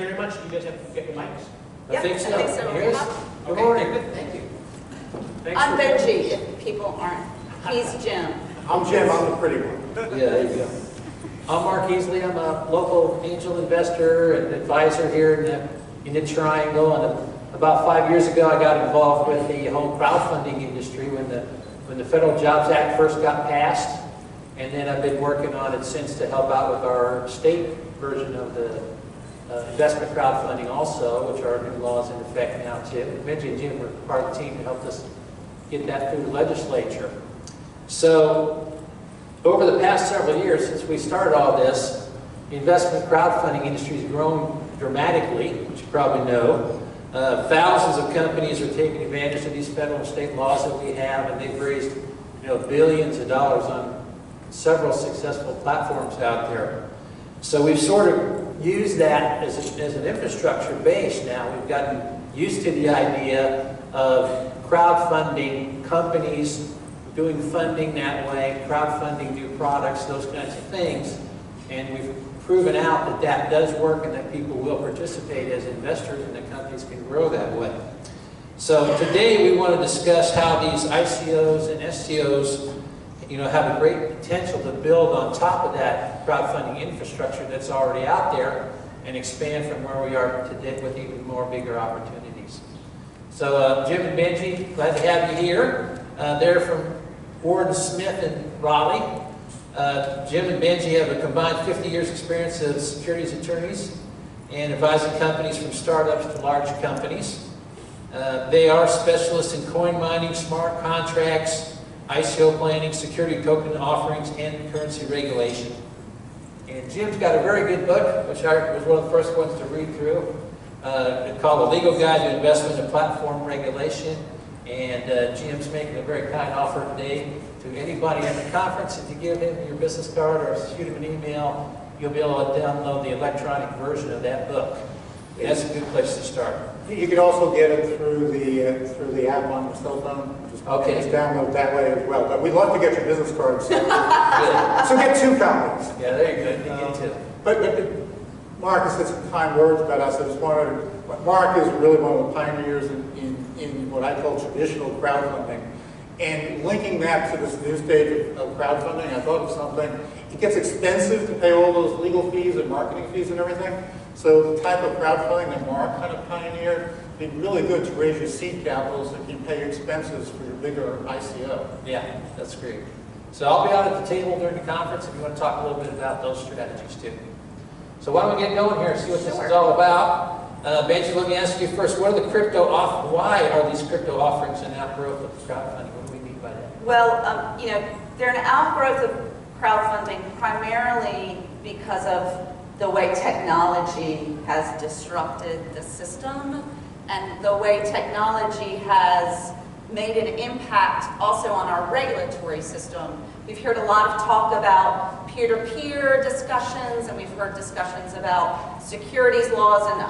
you very much. You guys have to get your mics. I think so. Yes. Good morning. Thank you. Thanks I'm Benji, if people aren't. He's Jim. I'm Jim, I'm the pretty one. Yeah, there you go. I'm Mark Easley. I'm a local angel investor and advisor here in the Triangle. And about 5 years ago, I got involved with the whole crowdfunding industry when the Federal Jobs Act first got passed. And then I've been working on it since to help out with our state version of the investment crowdfunding also, which are new laws in effect now too. Benji and Jim were part of the team to help us get that through the legislature. So over the past several years, since we started all this, the investment crowdfunding industry has grown dramatically, which you probably know. Thousands of companies are taking advantage of these federal and state laws that we have, and they've raised billions of dollars on several successful platforms out there. So we've sort of used that as an infrastructure base now. We've gotten used to the idea of crowdfunding companies, doing funding that way, crowdfunding new products, those kinds of things. And we've proven out that that does work and that people will participate as investors and that companies can grow that way. So today we want to discuss how these ICOs and STOs have a great potential to build on top of that crowdfunding infrastructure that's already out there and expand from where we are today with even more bigger opportunities. So Jim and Benji, glad to have you here. They're from Ward & Smith in Raleigh. Jim and Benji have a combined 50 years experience as securities attorneys and advising companies from startups to large companies. They are specialists in coin mining, smart contracts, ICO planning, security token offerings, and currency regulation. And Jim's got a very good book, which I was one of the first ones to read through. It's called A Legal Guide to Investment and Platform Regulation. And Jim's making a very kind offer today to anybody at the conference. If you give him your business card or shoot him an email, you'll be able to download the electronic version of that book. That's a good place to start. You can also get it through the app on your cell phone. Just download that way as well. But we'd love to get your business card. So get 2 copies. Yeah, there you go. You get 2. But Mark has said some kind words about us. I just wanted Mark is really one of the pioneers in what I call traditional crowdfunding. And linking that to this new stage of crowdfunding, I thought of something. It gets expensive to pay all those legal fees and marketing fees and everything. So the type of crowdfunding that Mark kind of pioneered would be really good to raise your seed capital so you can pay your expenses for your bigger ICO. Yeah, that's great. So I'll be out at the table during the conference if you want to talk a little bit about those strategies too. So why don't we get going here and see what this is all about. Benji, let me ask you first, what are the why are these crypto offerings an outgrowth of crowdfunding? What do we mean by that? Well, they're an outgrowth of crowdfunding primarily because of the way technology has disrupted the system and the way technology has made an impact also on our regulatory system. We've heard a lot of talk about peer-to-peer discussions, and we've heard discussions about securities laws, and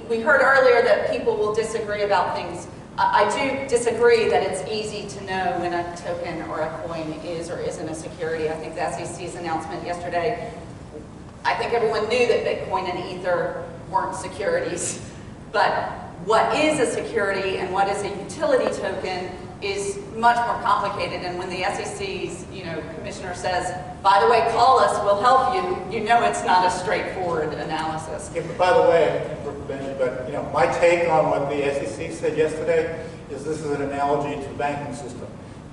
we heard earlier that people will disagree about things. I do disagree that it's easy to know when a token or a coin is or isn't a security. I think the SEC's announcement yesterday, I think everyone knew that Bitcoin and Ether weren't securities. But what is a security and what is a utility token is much more complicated. And when the SEC's commissioner says, by the way, call us, we'll help you, you know it's not a straightforward analysis. Yeah, but by the way, my take on what the SEC said yesterday is this is an analogy to the banking system.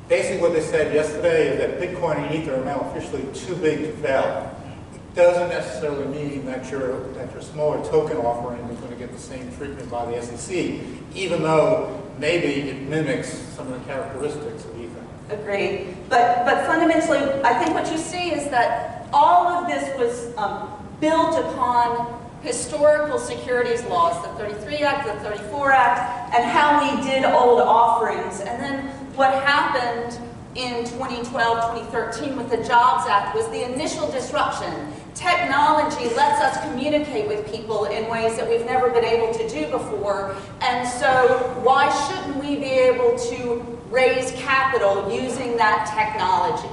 Basically what they said yesterday is that Bitcoin and Ether are now officially too big to fail. It doesn't necessarily mean that your smaller token offering is going to get the same treatment by the SEC, even though maybe it mimics some of the characteristics of Ether. Agreed. But fundamentally, I think what you see is that all of this was built upon historical securities laws, the 33 Act, the 34 Act, and how we did old offerings. And then what happened in 2012, 2013 with the Jobs Act was the initial disruption. Technology lets us communicate with people in ways that we've never been able to do before. And so why shouldn't we be able to raise capital using that technology?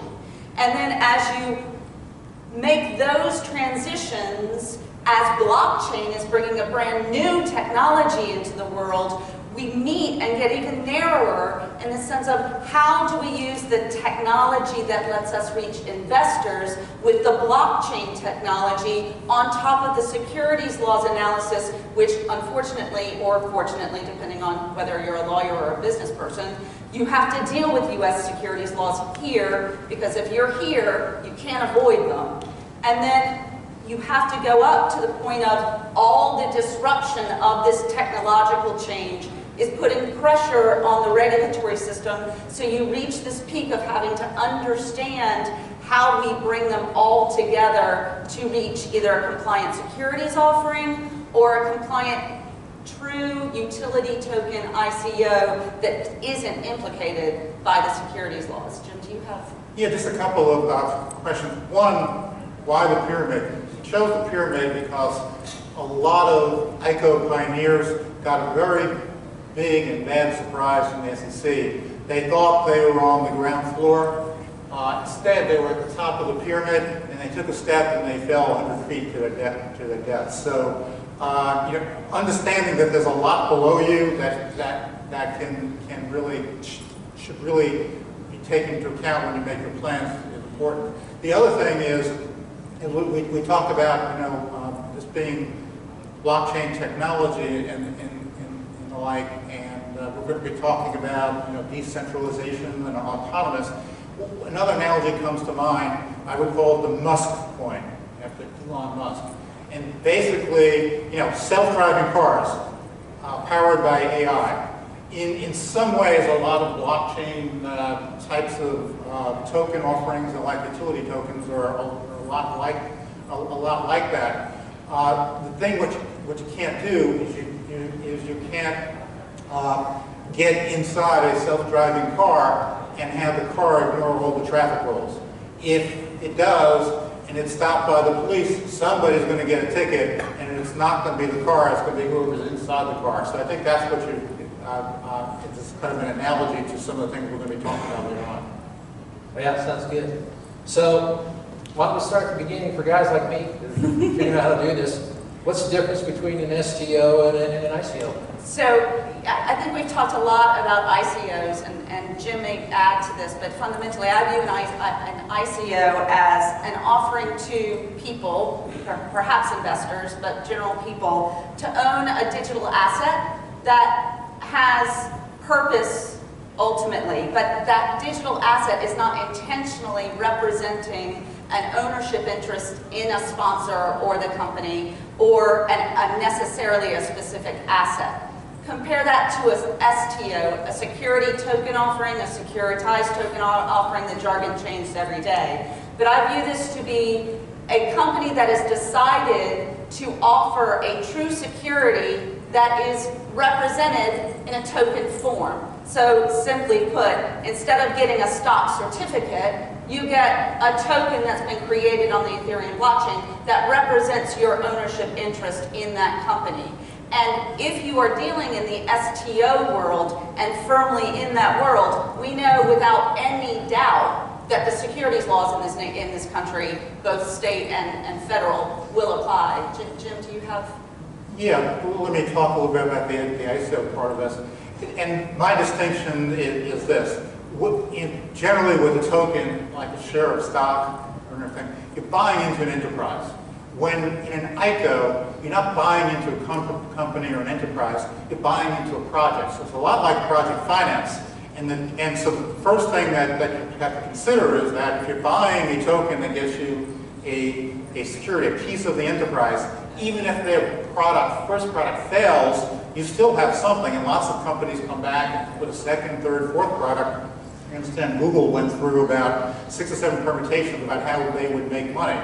And then as you make those transitions as blockchain is bringing a brand new technology into the world, we meet and get even narrower in the sense of how do we use the technology that lets us reach investors with the blockchain technology on top of the securities laws analysis, which unfortunately or fortunately, depending on whether you're a lawyer or a business person, you have to deal with US securities laws here, because if you're here, you can't avoid them. And then you have to go up to the point of all the disruption of this technological change is putting pressure on the regulatory system, so you reach this peak of having to understand how we bring them all together to reach either a compliant securities offering or a compliant true utility token ICO that isn't implicated by the securities laws. Jim, do you have? Yeah, just a couple of questions. One, why the pyramid? We chose the pyramid because a lot of ICO pioneers got a very big and bad surprise from the SEC. They thought they were on the ground floor. Instead, they were at the top of the pyramid, and they took a step and they fell 100 feet to their death. So, you know, understanding that there's a lot below you that can really should really be taken into account when you make your plans is important. The other thing is, and we talked about, you know, this being blockchain technology and the like, and we're going to be talking about, you know, decentralization and autonomous. Another analogy comes to mind. I would call it the Musk coin, after Elon Musk. And basically, you know, self-driving cars powered by AI. In some ways, a lot of blockchain types of token offerings, and like utility tokens, are a lot like that. The thing which you can't do is you can't get inside a self-driving car and have the car ignore all the traffic rules. If it does, and it's stopped by the police, somebody's going to get a ticket, and it's not going to be the car, it's going to be whoever's inside the car. So I think that's what it's kind of an analogy to some of the things we're going to be talking about later on. Yeah, sounds good. So why don't we start at the beginning for guys like me, figuring out how to do this. What's the difference between an STO and an ICO? So I think we've talked a lot about ICOs, and Jim may add to this, but fundamentally I view an ICO as an offering to people, perhaps investors, but general people, to own a digital asset that has purpose ultimately, but that digital asset is not intentionally representing an ownership interest in a sponsor or the company, or necessarily a specific asset. Compare that to a STO, a security token offering, a securitized token offering. The jargon changes every day. But I view this to be a company that has decided to offer a true security that is represented in a token form. So simply put, instead of getting a stock certificate, you get a token that's been created on the Ethereum blockchain that represents your ownership interest in that company. And if you are dealing in the STO world and firmly in that world, we know without any doubt that the securities laws in this country, both state and federal, will apply. Jim, do you have? Yeah, let me talk a little bit about the ICO part of this. And my distinction is this. Generally with a token, like a share of stock or anything, you're buying into an enterprise. When in an ICO, you're not buying into a company or an enterprise, you're buying into a project. So it's a lot like project finance. And so the first thing that you have to consider is that if you're buying a token that gets you a security, a piece of the enterprise, even if their first product fails, you still have something. And lots of companies come back and put a second, third, fourth product. I understand Google went through about 6 or 7 permutations about how they would make money.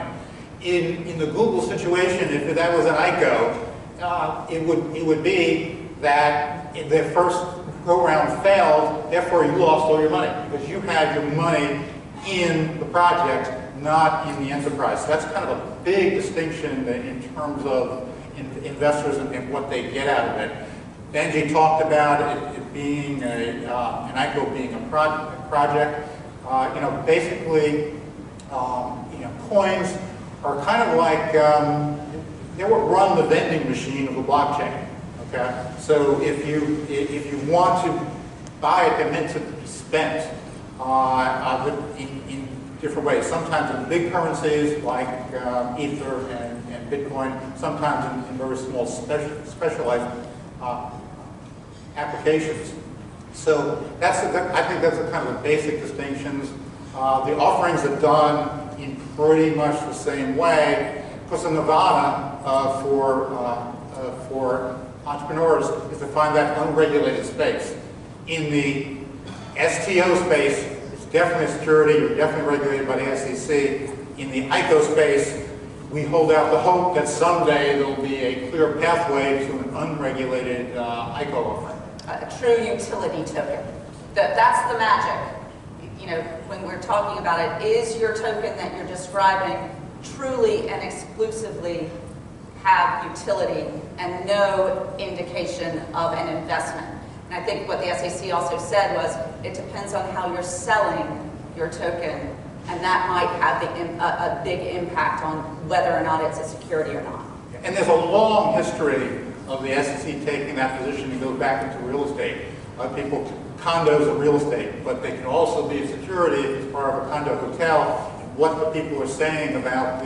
In the Google situation, if that was an ICO, it would be that their first go-round failed, therefore you lost all your money, because you had your money in the project, not in the enterprise. So that's kind of a big distinction in terms of investors and what they get out of it. Benji talked about it being an ICO being a project. Basically, coins are kind of like, they would run the vending machine of the blockchain, okay? So if you want to buy it, they're meant to be spent in different ways. Sometimes in big currencies like Ether and Bitcoin, sometimes in very small specialized applications. So I think that's a kind of the basic distinctions. The offerings are done in pretty much the same way, because the nirvana for entrepreneurs is to find that unregulated space. In the STO space, it's definitely security, you're definitely regulated by the SEC. In the ICO space, we hold out the hope that someday there'll be a clear pathway to an unregulated ICO offering. A true utility token. That's the magic. You know, when we're talking about it, is your token that you're describing truly and exclusively have utility and no indication of an investment? And I think what the SEC also said was it depends on how you're selling your token, and that might have a big impact on whether or not it's a security or not. And there's a long history of the SEC taking that position. It goes back into real estate. Condos are real estate, but they can also be a security if it's part of a condo hotel. What the people are saying about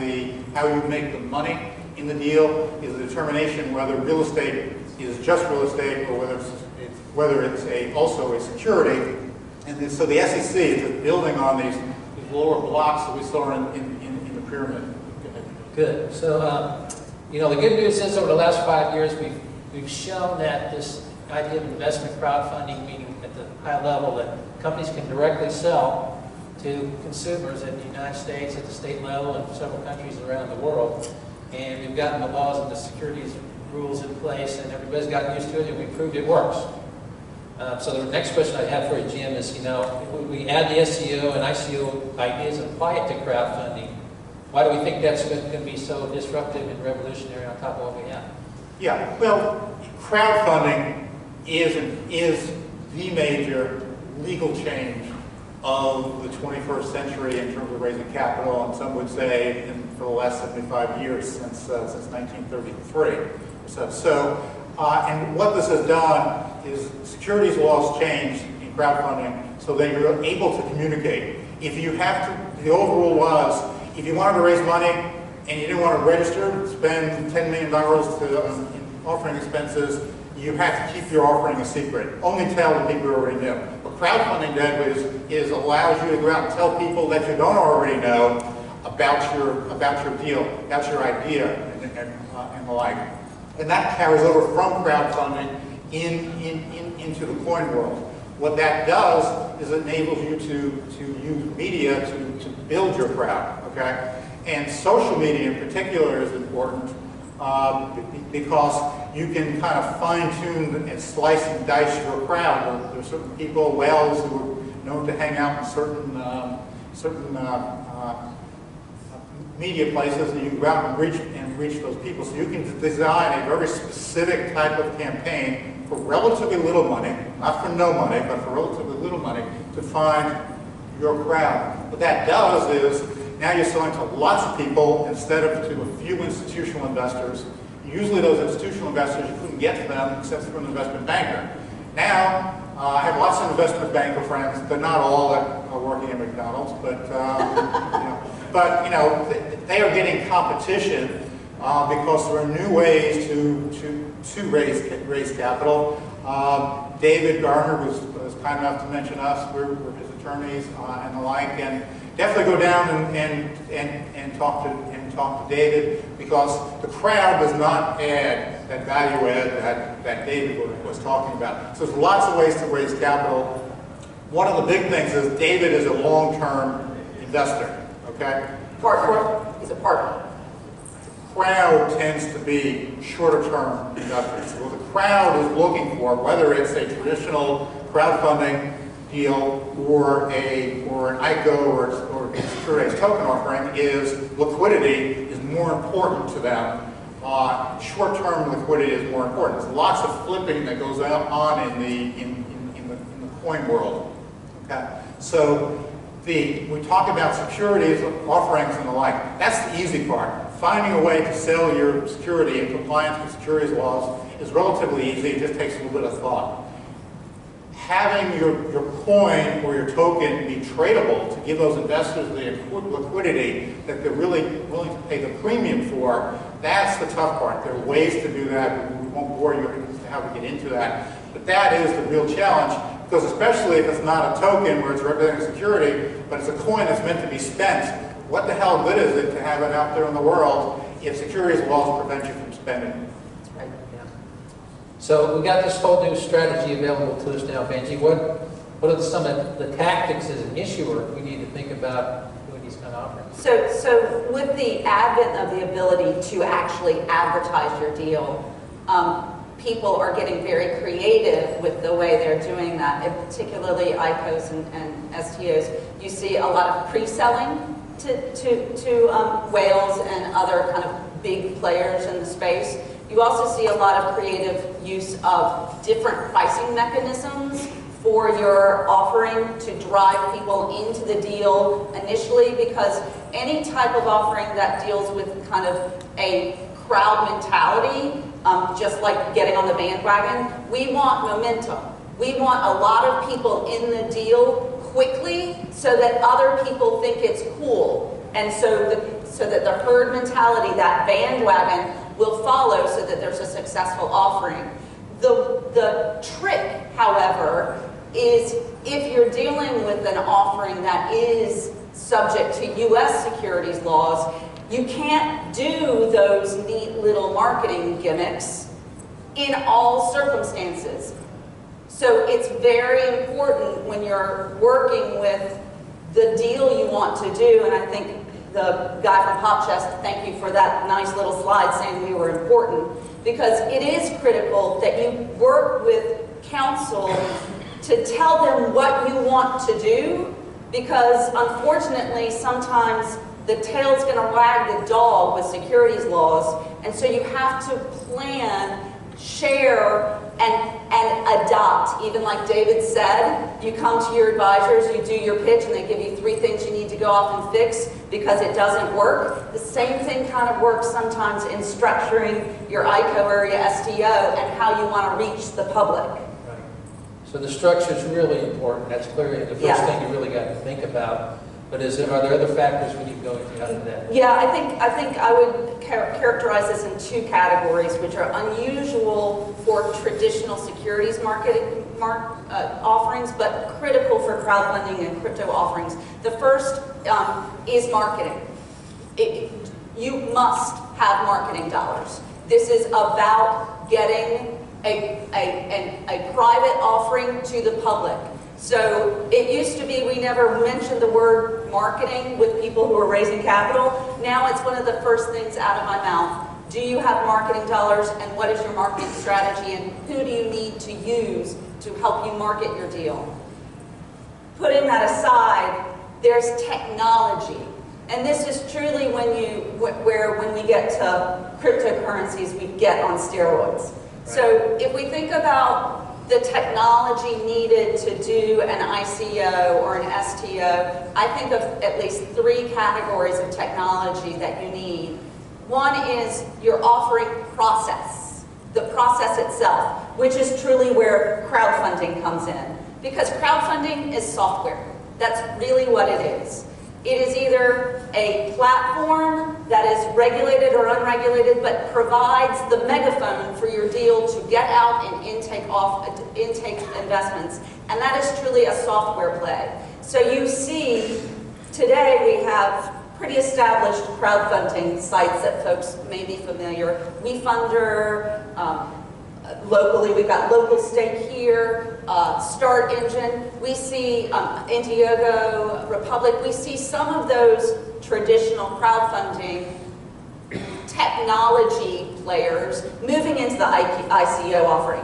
how you make the money in the deal is a determination whether real estate is just real estate or whether it's also a security. And so the SEC is just building on these lower blocks that we saw in the pyramid. Good. So, you know, the good news is over the last 5 years, we've shown that this idea of investment crowdfunding, meaning at the high level that companies can directly sell to consumers in the United States, at the state level, and several countries around the world. And we've gotten the laws and the securities rules in place, and everybody's gotten used to it, and we proved it works. So the next question I have for you, Jim, is, you know, if we add the SEO and ICO ideas and apply it to crowdfunding, why do we think that's going to be so disruptive and revolutionary on top of what we have? Yeah, well, crowdfunding is the major legal change of the 21st century in terms of raising capital, and some would say for the last 75 years, since 1933. And what this has done is securities laws changed in crowdfunding so that you're able to communicate. If you have to, the old rule was, if you wanted to raise money and you didn't want to register, spend $10 million in offering expenses, you have to keep your offering a secret. Only tell the people you already know. What crowdfunding did is allows you to go out and tell people that you don't already know about your deal, about your idea, and the like. And that carries over from crowdfunding into the coin world. What that does is it enables you to use media to build your crowd, okay? And social media in particular is important because you can kind of fine-tune and slice and dice your crowd. There are certain people, whales, who are known to hang out in certain media places, and you can go out and reach those people. So you can design a very specific type of campaign for relatively little money, not for no money, but for relatively little money, to find your crowd. What that does is, now you're selling to lots of people instead of to a few institutional investors. Usually those institutional investors, you couldn't get to them except through an investment banker. Now, I have lots of investment banker friends. They're not all that are working at McDonald's, but they are getting competition because there are new ways to raise capital. David Garner was kind enough to mention us. We're his attorneys and the like, and definitely go down and talk to David, because the crowd does not add that value add that David was talking about. So there's lots of ways to raise capital. One of the big things is David is a long-term investor. Okay. Partner. He's a partner. The crowd tends to be shorter-term investors. So what the crowd is looking for, whether it's a traditional crowdfunding deal or an ICO or a securitized token offering, is liquidity is more important to them. Short-term liquidity is more important. There's lots of flipping that goes on in the coin world. Okay, so We talk about securities, offerings, and the like. That's the easy part. Finding a way to sell your security in compliance with securities laws is relatively easy. It just takes a little bit of thought. Having your coin or your token be tradable to give those investors the liquidity that they're really willing to pay the premium for, that's the tough part. There are ways to do that. We won't bore you as to how to get into that. But that is the real challenge, because especially if it's not a token where it's representing security, but it's a coin that's meant to be spent, what the hell good is it to have it out there in the world if securities laws prevent you from spending it? Right, yeah. So we got this whole new strategy available to us now, Benji. What are some of the tactics as an issuer we need to think about doing these kind of offerings? So with the advent of the ability to actually advertise your deal, people are getting very creative with the way they're doing that, and particularly ICOs and STOs. You see a lot of pre-selling to whales and other kind of big players in the space. You also see a lot of creative use of different pricing mechanisms for your offering to drive people into the deal initially, because any type of offering that deals with kind of a crowd mentality, just like getting on the bandwagon, we want momentum. We want a lot of people in the deal quickly so that other people think it's cool. And so that the herd mentality, that bandwagon, will follow so that there's a successful offering. The trick, however, is if you're dealing with an offering that is subject to U.S. securities laws, you can't do those neat little marketing gimmicks in all circumstances. So it's very important when you're working with the deal you want to do, and I think the guy from Pop Chest, thank you for that nice little slide saying we were important, because it is critical that you work with counsel to tell them what you want to do, because unfortunately sometimes the tail's going to wag the dog with securities laws, and so you have to plan, share, and adopt. Even like David said, you come to your advisors, you do your pitch, and they give you 3 things you need to go off and fix because it doesn't work. The same thing kind of works sometimes in structuring your ICO or your STO and how you want to reach the public. Right. So the structure is really important. That's clearly the first thing you really got to think about. But are there other factors we need to go into out of that? Yeah, I think I would characterize this in 2 categories, which are unusual for traditional securities marketing offerings, but critical for crowdfunding and crypto offerings. The first is marketing. You must have marketing dollars. This is about getting a private offering to the public. So it used to be we never mentioned the word marketing with people who are raising capital. Now it's one of the first things out of my mouth. Do you have marketing dollars, and what is your marketing strategy, and who do you need to use to help you market your deal? Putting that aside, there's technology. And this is truly when we get to cryptocurrencies, we get on steroids. Right. So if we think about the technology needed to do an ICO or an STO, I think of at least 3 categories of technology that you need. One is your offering process, the process itself, which is truly where crowdfunding comes in. Because crowdfunding is software. That's really what it is. It is either a platform that is regulated or unregulated, but provides the megaphone for your deal to get out and intake investments. And that is truly a software play. So you see, today we have pretty established crowdfunding sites that folks may be familiar. WeFunder, locally, we've got Local Stake here, Start Engine. We see Indiegogo, Republic. We see some of those traditional crowdfunding technology players moving into the ICO offering,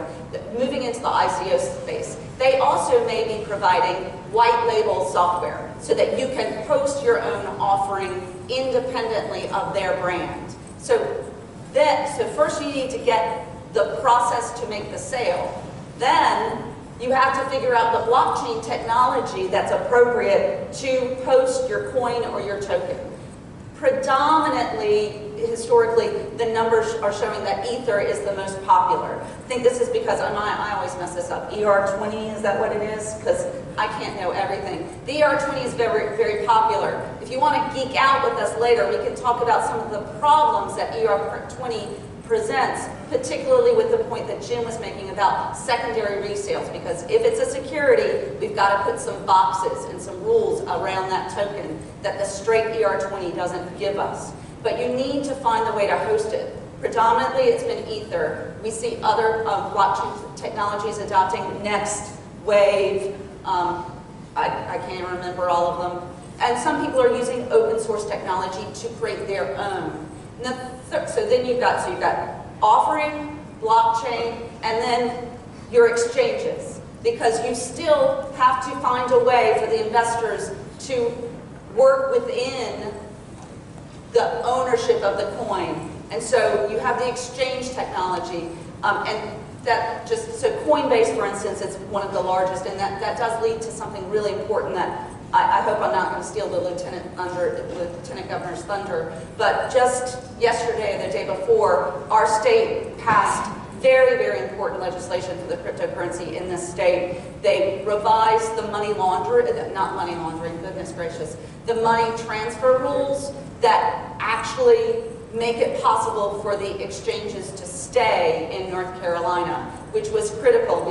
moving into the ICO space. They also may be providing white label software so that you can host your own offering independently of their brand. So first you need to get the process to make the sale. Then You have to figure out the blockchain technology that's appropriate to host your coin or your token. Predominantly, historically, the numbers are showing that Ether is the most popular. I think this is because, I always mess this up, ER20, is that what it is? Because I can't know everything. The ER20 is very, very popular. If you want to geek out with us later, we can talk about some of the problems that ER20 presents, particularly with the point that Jim was making about secondary resales, because if it's a security, we've got to put some boxes and some rules around that token that the straight ER20 doesn't give us. But you need to find a way to host it. Predominantly, it's been Ether. We see other blockchain technologies adopting Next, Wave, I can't remember all of them. And some people are using open source technology to create their own. So then you've got offering, blockchain, and then your exchanges. Because you still have to find a way for the investors to work within the ownership of the coin. And so you have the exchange technology. So Coinbase, for instance, is one of the largest, and that does lead to something really important that I hope I'm not going to steal the Lieutenant Governor's thunder, but just yesterday and the day before, our state passed very, very important legislation for the cryptocurrency in this state. They revised the money laundering, goodness gracious, the money transfer rules that actually make it possible for the exchanges to stay in North Carolina, which was critical.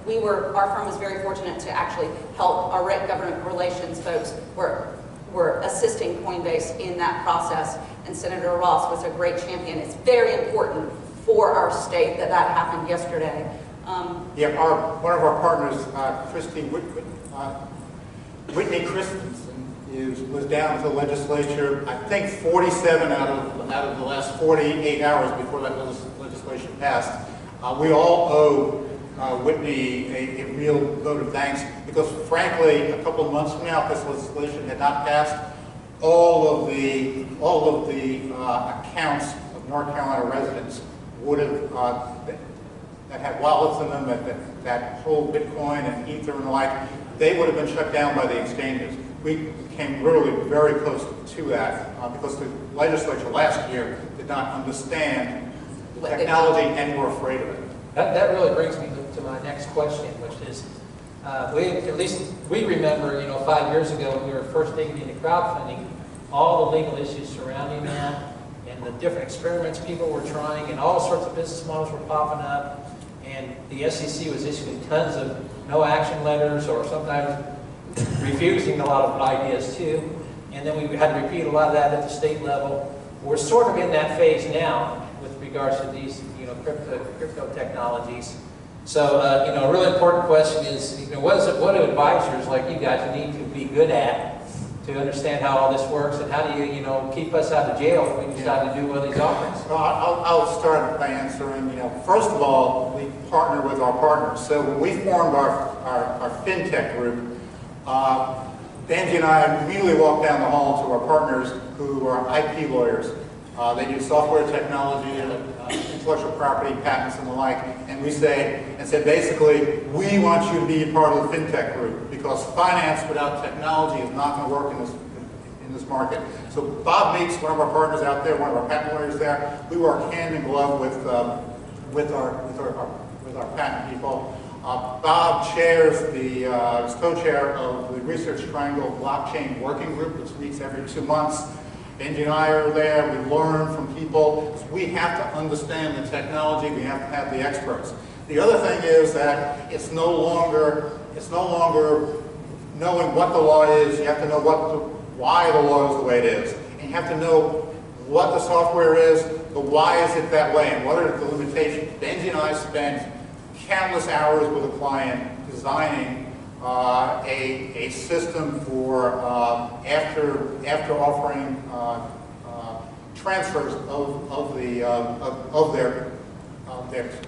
Our firm was very fortunate to actually help our government relations folks were assisting Coinbase in that process, and Senator Ross was a great champion. It's very important for our state that happened yesterday. One of our partners, Whitney Christensen, was down to the legislature, I think 47 out of the last 48 hours before that legislation passed. We all owe Whitney a real vote of thanks, because frankly, a couple of months from now, if this legislation had not passed, all of the accounts of North Carolina residents would have that had wallets in them that hold Bitcoin and Ether and the like, they would have been shut down by the exchanges. We came really very close to that because the legislature last year did not understand the technology and were afraid of it. That really brings me to my next question, which is, at least we remember, 5 years ago when we were first digging into crowdfunding, all the legal issues surrounding that, and the different experiments people were trying, and all sorts of business models were popping up, and the SEC was issuing tons of no action letters, or sometimes refusing a lot of ideas too, and then we had to repeat a lot of that at the state level. We're sort of in that phase now with regards to these crypto technologies. So, a really important question is, what do advisors like you guys need to be good at to understand how all this works, and how do you, keep us out of jail if we decide to do one of these offerings? Well, I'll start by answering, first of all, we partner with our partners. So when we formed our fintech group, Benji and I immediately walked down the hall to our partners who are IP lawyers. They do software technology, intellectual property, patents, and the like. And we said basically, we want you to be a part of the fintech group, because finance without technology is not going to work in this market. So Bob Meeks, one of our partners out there, one of our patent lawyers there, we work hand in glove with our patent people. Bob chairs is co-chair of the Research Triangle Blockchain Working Group, which meets every 2 months. Benji and I are there, we learn from people. We have to understand the technology, we have to have the experts. The other thing is that it's no longer knowing what the law is, you have to know why the law is the way it is. And you have to know what the software is, but why is it that way, and what are the limitations. Benji and I spent countless hours with a client designing a system for after offering transfers of their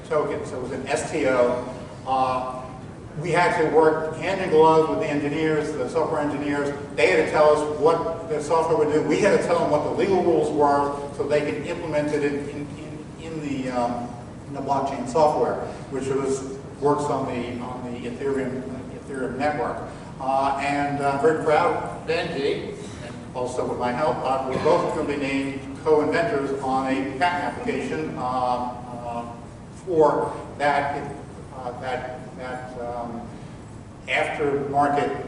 tokens. So it was an STO. We had to work hand in glove with the engineers, the software engineers. They had to tell us what the software would do. We had to tell them what the legal rules were so they could implement it in the blockchain software, which works on the Ethereum network. And I'm very proud, Benji, and also with my help, we're both going to be named co-inventors on a patent application for that after-market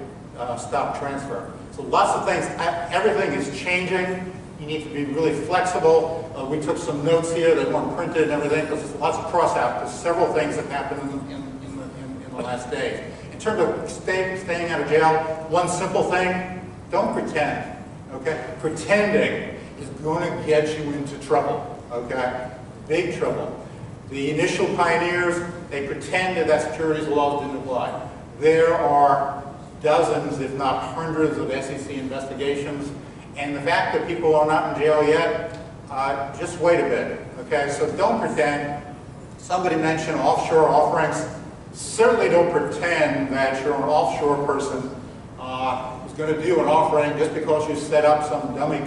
stock transfer. So lots of things, everything is changing. You need to be really flexible. We took some notes here that weren't printed and everything because there's lots of cross-out. There's several things that happened in the last days. In terms of staying out of jail, one simple thing, don't pretend, okay? Pretending is going to get you into trouble, okay? Big trouble. The initial pioneers, they pretended that securities laws didn't apply. There are dozens, if not hundreds, of SEC investigations. And the fact that people are not in jail yet, just wait a bit, okay? So don't pretend. Somebody mentioned offshore offerings. Certainly don't pretend that you're an offshore person who's going to do an offering just because you set up some dummy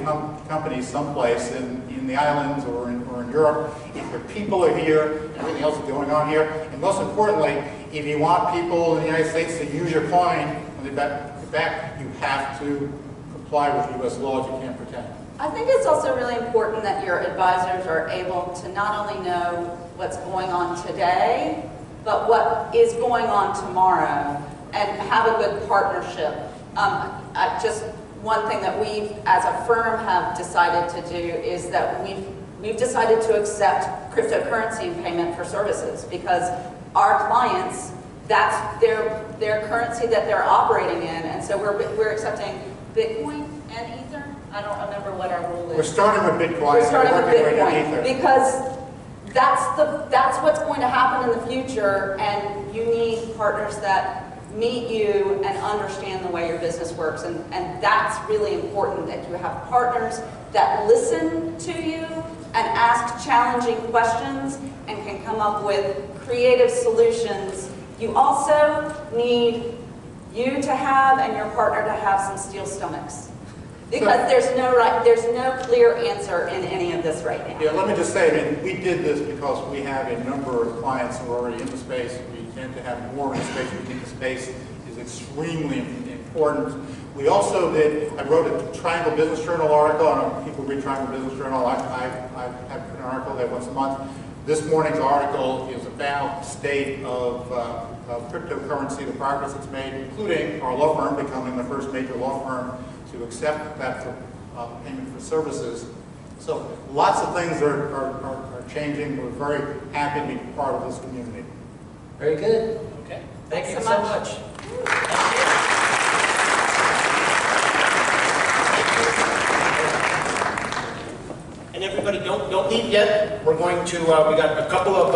company someplace in the islands or in Europe. If your people are here, everything else is going on here. And most importantly, if you want people in the United States to use your coin when they get back, you have to comply with U.S. laws. You can't pretend. I think it's also really important that your advisors are able to not only know what's going on today, but what is going on tomorrow, and have a good partnership. Just one thing that we, as a firm, have decided to do is that we've decided to accept cryptocurrency in payment for services, because our clients, that's their currency that they're operating in, and so we're accepting Bitcoin and Ether. I don't remember what our rule is. We're starting with Bitcoin. We're starting with Bitcoin Bitcoin because that's what's going to happen in the future, and you need partners that meet you and understand the way your business works, and that's really important, that you have partners that listen to you and ask challenging questions and can come up with creative solutions. You also need you to have and your partner to have some steel stomachs, because there's no clear answer in any of this right now. Yeah, let me just say, I mean, we did this because we have a number of clients who are already in the space. We tend to have more in the space. We think the space is extremely important. We also did, I wrote a Triangle Business Journal article. I don't know if people read Triangle Business Journal. I have an article there once a month. This morning's article is about the state of cryptocurrency, the progress it's made, including our law firm becoming the first major law firm to accept that for payment for services. So lots of things are changing. We're very happy to be part of this community. Very good. Okay. Thank you so much. And everybody, don't leave yet. We're going to, we got a couple of